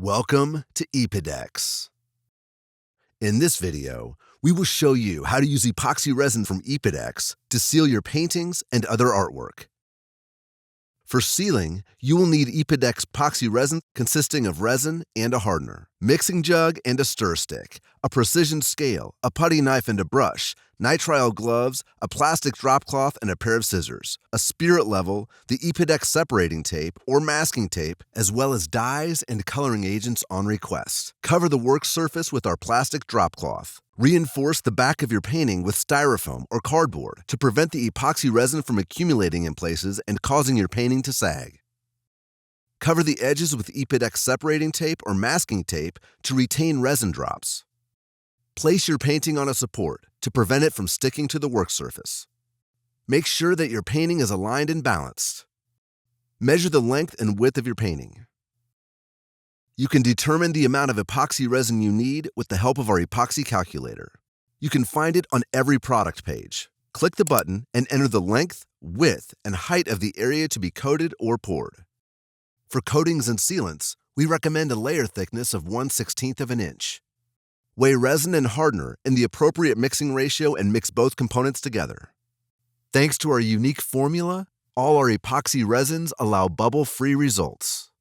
Welcome to EPODEX. In this video, we will show you how to use epoxy resin from EPODEX to seal your paintings and other artwork. For sealing, you will need EPODEX epoxy resin consisting of resin and a hardener, mixing jug and a stir stick, a precision scale, a putty knife and a brush, nitrile gloves, a plastic drop cloth, and a pair of scissors, a spirit level, the EPODEX separating tape or masking tape, as well as dyes and coloring agents on request. Cover the work surface with our plastic drop cloth. Reinforce the back of your painting with styrofoam or cardboard to prevent the epoxy resin from accumulating in places and causing your painting to sag. Cover the edges with EPODEX separating tape or masking tape to retain resin drops. Place your painting on a support to prevent it from sticking to the work surface. Make sure that your painting is aligned and balanced. Measure the length and width of your painting. You can determine the amount of epoxy resin you need with the help of our epoxy calculator. You can find it on every product page. Click the button and enter the length, width, and height of the area to be coated or poured. For coatings and sealants, we recommend a layer thickness of 1/16 of an inch. Weigh resin and hardener in the appropriate mixing ratio and mix both components together. Thanks to our unique formula, all our epoxy resins allow bubble-free results.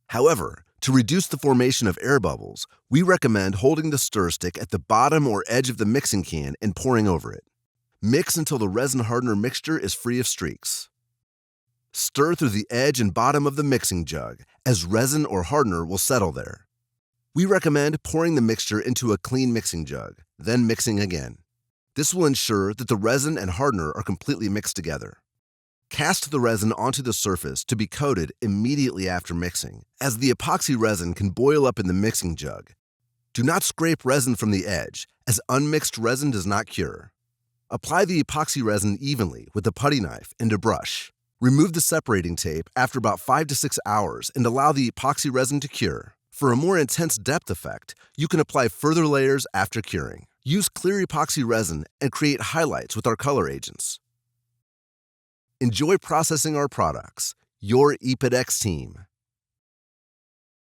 However, to reduce the formation of air bubbles, we recommend holding the stir stick at the bottom or edge of the mixing can and pouring over it. Mix until the resin hardener mixture is free of streaks. Stir through the edge and bottom of the mixing jug, as resin or hardener will settle there. We recommend pouring the mixture into a clean mixing jug, then mixing again. This will ensure that the resin and hardener are completely mixed together. Cast the resin onto the surface to be coated immediately after mixing, as the epoxy resin can boil up in the mixing jug. Do not scrape resin from the edge, as unmixed resin does not cure. Apply the epoxy resin evenly with a putty knife and a brush. Remove the separating tape after about 5 to 6 hours and allow the epoxy resin to cure. For a more intense depth effect, you can apply further layers after curing. Use clear epoxy resin and create highlights with our color agents. Enjoy processing our products. Your EPODEX team.